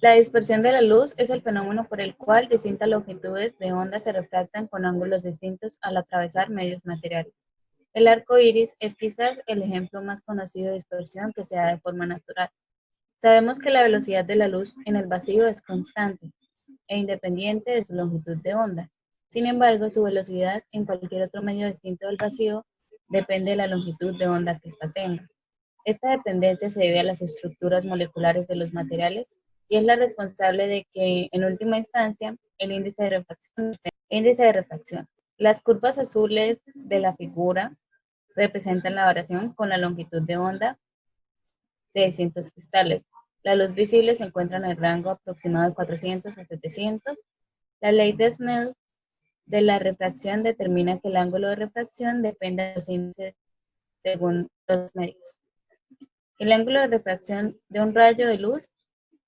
La dispersión de la luz es el fenómeno por el cual distintas longitudes de onda se refractan con ángulos distintos al atravesar medios materiales. El arco iris es quizás el ejemplo más conocido de dispersión que se da de forma natural. Sabemos que la velocidad de la luz en el vacío es constante e independiente de su longitud de onda. Sin embargo, su velocidad en cualquier otro medio distinto del vacío depende de la longitud de onda que ésta tenga. Esta dependencia se debe a las estructuras moleculares de los materiales y es la responsable de que, en última instancia, el índice de refracción. Las curvas azules de la figura representan la variación con la longitud de onda de distintos cristales. La luz visible se encuentra en el rango aproximado de 400 a 700. La ley de Snell de la refracción determina que el ángulo de refracción depende de los índices según los medios. El ángulo de refracción de un rayo de luz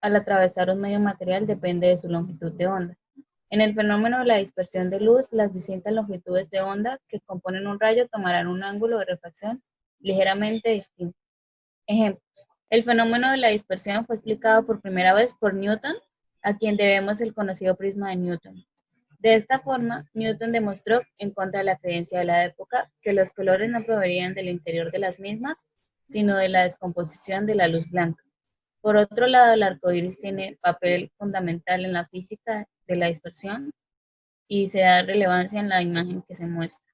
al atravesar un medio material depende de su longitud de onda. En el fenómeno de la dispersión de luz, las distintas longitudes de onda que componen un rayo tomarán un ángulo de refracción ligeramente distinto. Ejemplos. El fenómeno de la dispersión fue explicado por primera vez por Newton, a quien debemos el conocido prisma de Newton. De esta forma, Newton demostró, en contra de la creencia de la época, que los colores no provenían del interior de las mismas, sino de la descomposición de la luz blanca. Por otro lado, el arco iris tiene papel fundamental en la física de la dispersión y se da relevancia en la imagen que se muestra.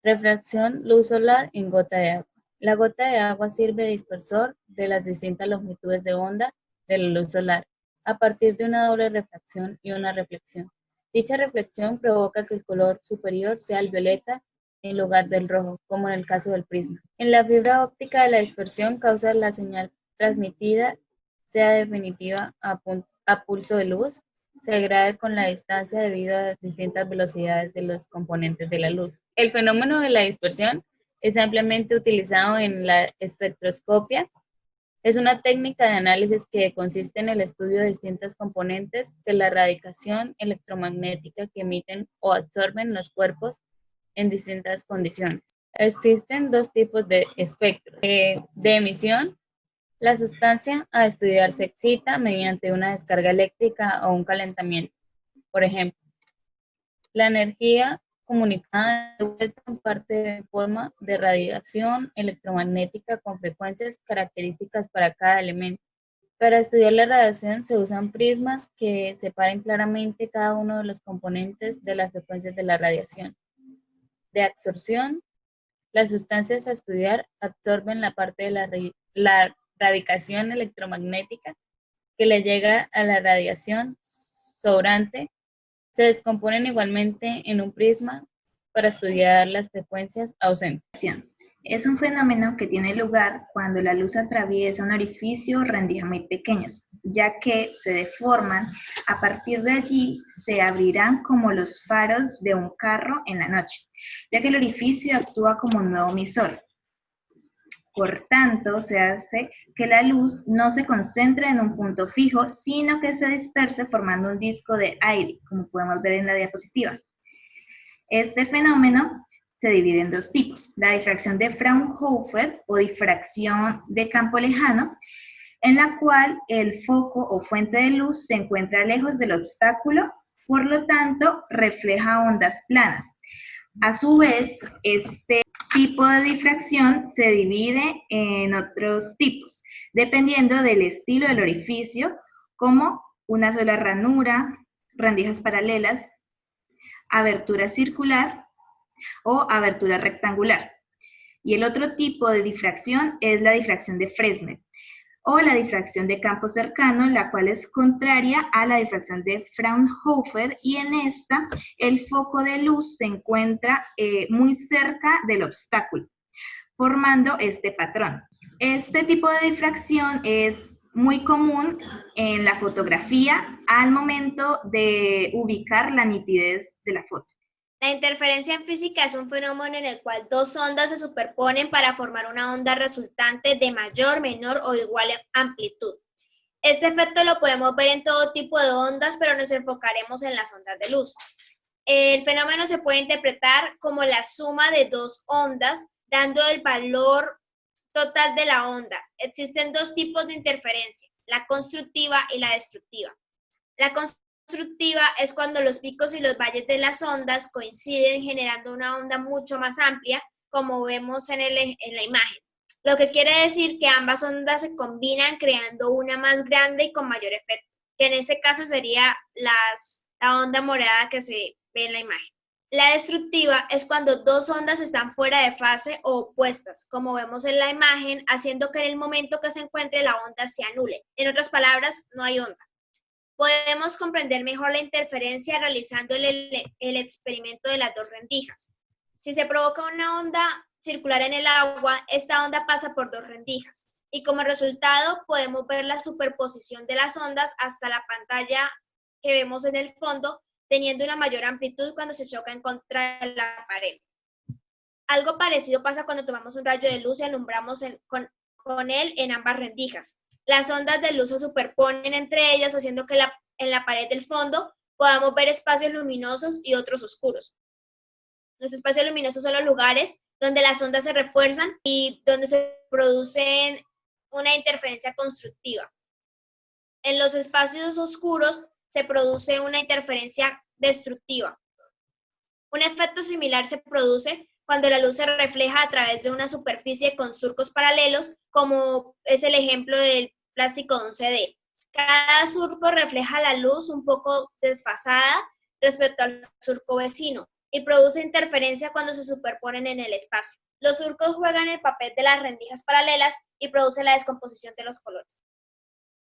Refracción luz solar en gota de agua. La gota de agua sirve de dispersor de las distintas longitudes de onda de la luz solar, a partir de una doble refracción y una reflexión. Dicha reflexión provoca que el color superior sea el violeta en lugar del rojo, como en el caso del prisma. En la fibra óptica de la dispersión causa la señal transmitida sea definitiva a pulso de luz, se degrade con la distancia debido a las distintas velocidades de los componentes de la luz. El fenómeno de la dispersión es ampliamente utilizado en la espectroscopia. Es una técnica de análisis que consiste en el estudio de distintos componentes de la radiación electromagnética que emiten o absorben los cuerpos en distintas condiciones. Existen dos tipos de espectros. De emisión, la sustancia a estudiar se excita mediante una descarga eléctrica o un calentamiento. Por ejemplo, la energía comunicada de vuelta en parte de forma de radiación electromagnética con frecuencias características para cada elemento. Para estudiar la radiación se usan prismas que separen claramente cada uno de los componentes de las frecuencias de la radiación. De absorción, las sustancias a estudiar absorben la parte de la radiación electromagnética que le llega a la radiación sobrante, se descomponen igualmente en un prisma para estudiar las frecuencias ausentes. Es un fenómeno que tiene lugar cuando la luz atraviesa un orificio o rendija muy pequeños, ya que se deforman. A partir de allí se abrirán como los faros de un carro en la noche, ya que el orificio actúa como un nuevo emisor. Por tanto, se hace que la luz no se concentre en un punto fijo, sino que se disperse formando un disco de aire, como podemos ver en la diapositiva. Este fenómeno se divide en dos tipos: la difracción de Fraunhofer o difracción de campo lejano, en la cual el foco o fuente de luz se encuentra lejos del obstáculo, por lo tanto refleja ondas planas. A su vez, este tipo de difracción se divide en otros tipos, dependiendo del estilo del orificio, como una sola ranura, rendijas paralelas, abertura circular o abertura rectangular. Y el otro tipo de difracción es la difracción de Fresnel o la difracción de campo cercano, la cual es contraria a la difracción de Fraunhofer, y en esta el foco de luz se encuentra muy cerca del obstáculo, formando este patrón. Este tipo de difracción es muy común en la fotografía al momento de ubicar la nitidez de la foto. La interferencia en física es un fenómeno en el cual dos ondas se superponen para formar una onda resultante de mayor, menor o igual amplitud. Este efecto lo podemos ver en todo tipo de ondas, pero nos enfocaremos en las ondas de luz. El fenómeno se puede interpretar como la suma de dos ondas, dando el valor total de la onda. Existen dos tipos de interferencia: la constructiva y la destructiva. La constructiva es cuando los picos y los valles de las ondas coinciden generando una onda mucho más amplia, como vemos en la imagen. Lo que quiere decir que ambas ondas se combinan creando una más grande y con mayor efecto, que en ese caso sería la onda morada que se ve en la imagen. La destructiva es cuando dos ondas están fuera de fase o opuestas, como vemos en la imagen, haciendo que en el momento que se encuentre la onda se anule. En otras palabras, no hay onda. Podemos comprender mejor la interferencia realizando el experimento de las dos rendijas. Si se provoca una onda circular en el agua, esta onda pasa por dos rendijas y como resultado podemos ver la superposición de las ondas hasta la pantalla que vemos en el fondo, teniendo una mayor amplitud cuando se chocan contra la pared. Algo parecido pasa cuando tomamos un rayo de luz y alumbramos con él en ambas rendijas. Las ondas de luz se superponen entre ellas, haciendo que en la pared del fondo podamos ver espacios luminosos y otros oscuros. Los espacios luminosos son los lugares donde las ondas se refuerzan y donde se produce una interferencia constructiva. En los espacios oscuros se produce una interferencia destructiva. Un efecto similar se produce cuando la luz se refleja a través de una superficie con surcos paralelos, como es el ejemplo del plástico de un CD. Cada surco refleja la luz un poco desfasada respecto al surco vecino y produce interferencia cuando se superponen en el espacio. Los surcos juegan el papel de las rendijas paralelas y producen la descomposición de los colores.